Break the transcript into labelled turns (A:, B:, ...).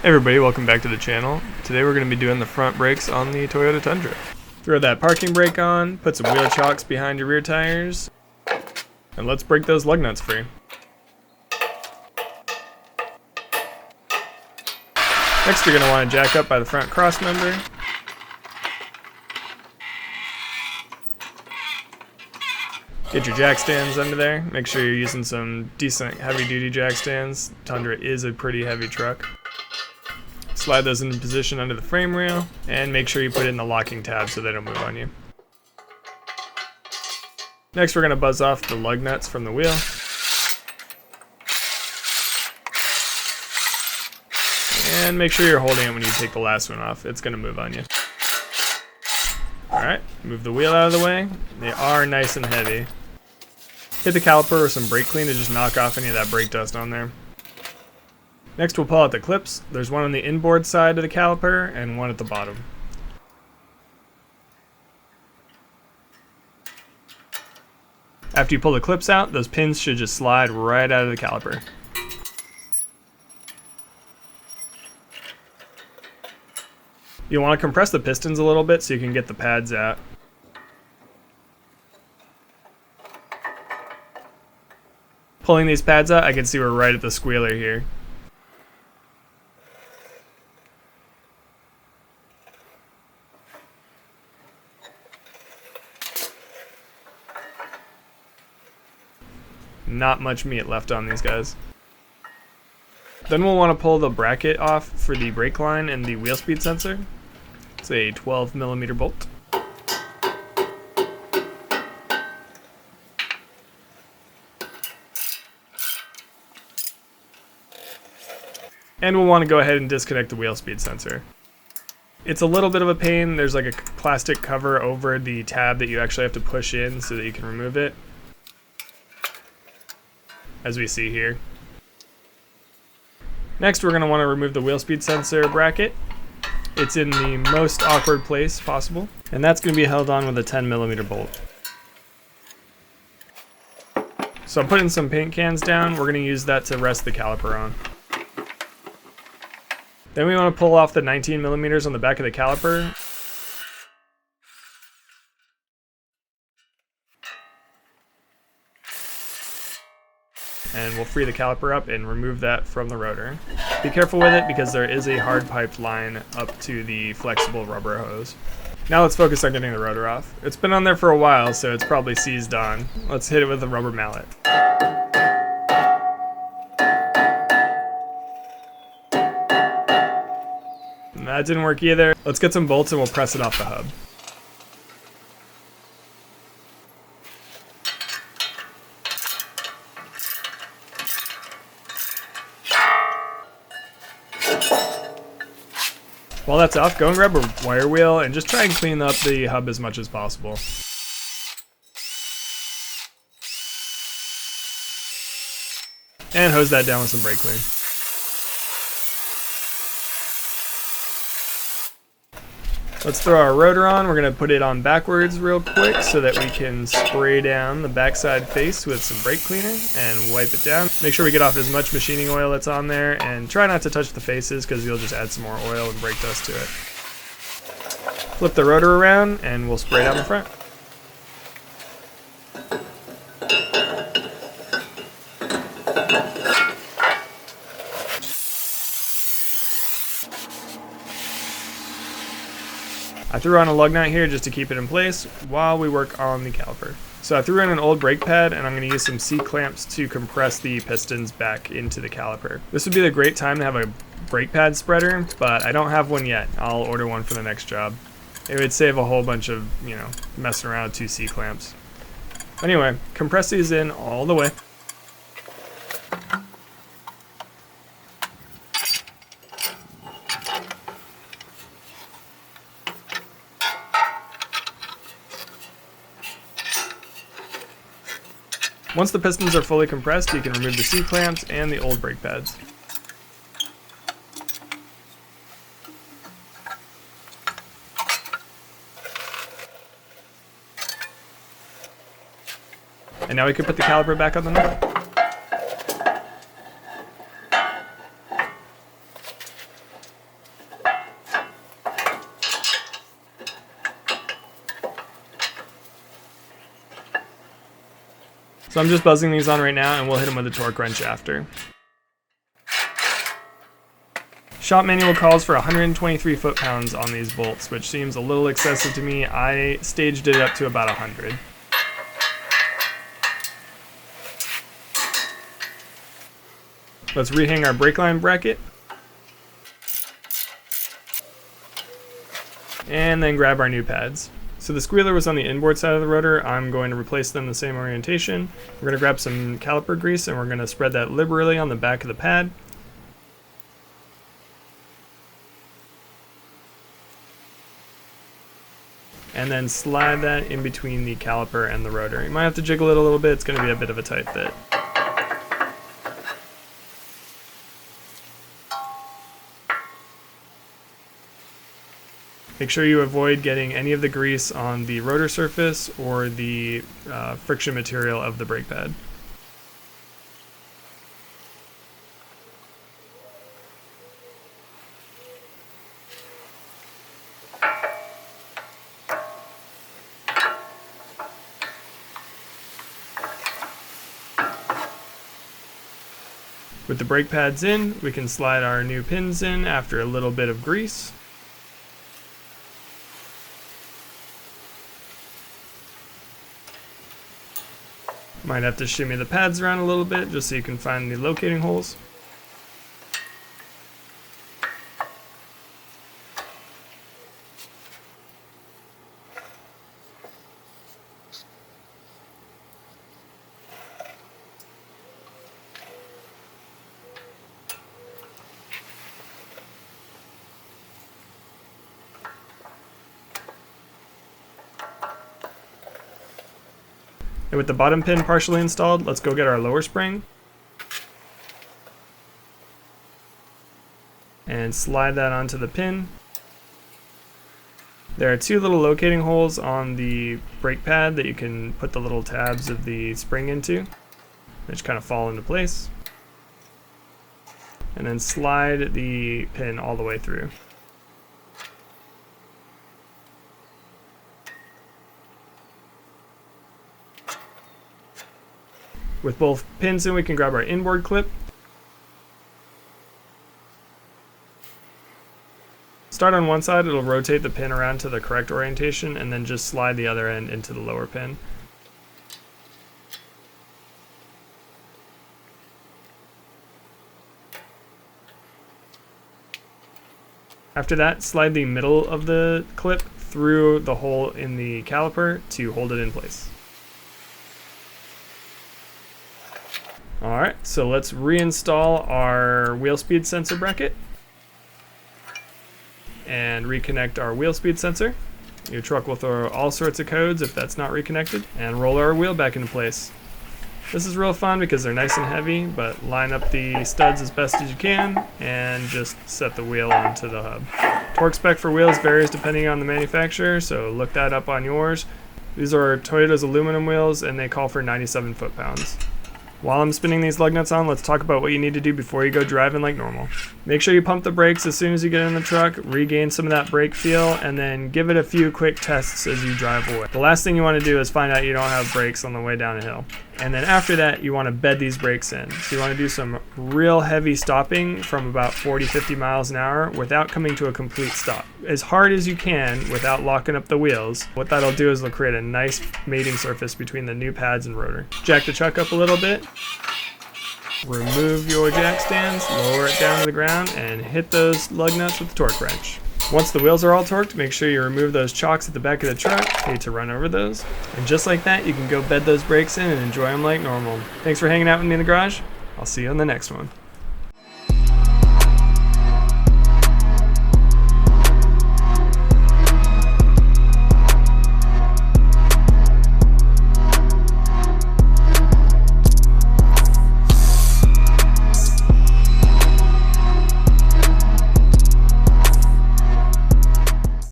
A: Hey everybody, welcome back to the channel. Today we're going to be doing the front brakes on the Toyota Tundra. Throw that parking brake on, put some wheel chocks behind your rear tires, and let's break those lug nuts free. Next you're going to want to jack up by the front cross member. Get your jack stands under there. Make sure you're using some decent heavy duty jack stands. Tundra is a pretty heavy truck. Slide those into position under the frame rail, and make sure you put it in the locking tab so they don't move on you. Next we're going to buzz off the lug nuts from the wheel. And make sure you're holding it when you take the last one off. It's going to move on you. Alright, move the wheel out of the way. They are nice and heavy. Hit the caliper with some brake clean to just knock off any of that brake dust on there. Next we'll pull out the clips. There's one on the inboard side of the caliper and one at the bottom. After you pull the clips out, those pins should just slide right out of the caliper. You'll want to compress the pistons a little bit so you can get the pads out. Pulling these pads out, I can see we're right at the squealer here. Not much meat left on these guys. Then we'll want to pull the bracket off for the brake line and the wheel speed sensor. It's a 12mm bolt. And we'll want to go ahead and disconnect the wheel speed sensor. It's a little bit of a pain. There's like a plastic cover over the tab that you actually have to push in so that you can remove it, as we see here. Next we're going to want to remove the wheel speed sensor bracket. It's in the most awkward place possible, and that's going to be held on with a 10mm bolt. So I'm putting some paint cans down. We're going to use that to rest the caliper on. Then we want to pull off the 19mm on the back of the caliper. And we'll free the caliper up and remove that from the rotor. Be careful with it because there is a hard piped line up to the flexible rubber hose. Now let's focus on getting the rotor off. It's been on there for a while, so it's probably seized on. Let's hit it with a rubber mallet. And that didn't work either. Let's get some bolts and we'll press it off the hub. While that's off, go and grab a wire wheel and just try and clean up the hub as much as possible. And hose that down with some brake clean. Let's throw our rotor on. We're going to put it on backwards real quick so that we can spray down the backside face with some brake cleaner and wipe it down. Make sure we get off as much machining oil that's on there, and try not to touch the faces because you'll just add some more oil and brake dust to it. Flip the rotor around and we'll spray down the front. I threw on a lug nut here just to keep it in place while we work on the caliper. So I threw in an old brake pad and I'm going to use some C-clamps to compress the pistons back into the caliper. This would be the great time to have a brake pad spreader, but I don't have one yet. I'll order one for the next job. It would save a whole bunch of, messing around with two C-clamps. Anyway, compress these in all the way. Once the pistons are fully compressed, you can remove the C-clamps and the old brake pads. And now we can put the caliper back on the nut. So I'm just buzzing these on right now, and we'll hit them with a torque wrench after. Shop manual calls for 123 foot-pounds on these bolts, which seems a little excessive to me. I staged it up to about 100. Let's rehang our brake line bracket. And then grab our new pads. So the squealer was on the inboard side of the rotor. I'm going to replace them the same orientation. We're going to grab some caliper grease and we're going to spread that liberally on the back of the pad. And then slide that in between the caliper and the rotor. You might have to jiggle it a little bit. It's going to be a bit of a tight fit. Make sure you avoid getting any of the grease on the rotor surface or the friction material of the brake pad. With the brake pads in, we can slide our new pins in after a little bit of grease. Might have to shimmy the pads around a little bit just so you can find the locating holes. And with the bottom pin partially installed, let's go get our lower spring. And slide that onto the pin. There are two little locating holes on the brake pad that you can put the little tabs of the spring into. They just kind of fall into place. And then slide the pin all the way through. With both pins in, we can grab our inboard clip. Start on one side, it'll rotate the pin around to the correct orientation, and then just slide the other end into the lower pin. After that, slide the middle of the clip through the hole in the caliper to hold it in place. Alright, so let's reinstall our wheel speed sensor bracket and reconnect our wheel speed sensor. Your truck will throw all sorts of codes if that's not reconnected, and roll our wheel back into place. This is real fun because they're nice and heavy, but line up the studs as best as you can and just set the wheel onto the hub. Torque spec for wheels varies depending on the manufacturer, so look that up on yours. These are Toyota's aluminum wheels and they call for 97 foot-pounds. While I'm spinning these lug nuts on, let's talk about what you need to do before you go driving like normal. Make sure you pump the brakes as soon as you get in the truck, regain some of that brake feel, and then give it a few quick tests as you drive away. The last thing you want to do is find out you don't have brakes on the way down a hill. And then after that, you want to bed these brakes in. So you want to do some real heavy stopping from about 40-50 miles an hour without coming to a complete stop. As hard as you can without locking up the wheels. What that'll do is it'll create a nice mating surface between the new pads and rotor. Jack the truck up a little bit. Remove your jack stands, lower it down to the ground, and hit those lug nuts with the torque wrench. Once the wheels are all torqued, make sure you remove those chocks at the back of the truck. Hate to run over those. And just like that, you can go bed those brakes in and enjoy them like normal. Thanks for hanging out with me in the garage. I'll see you on the next one.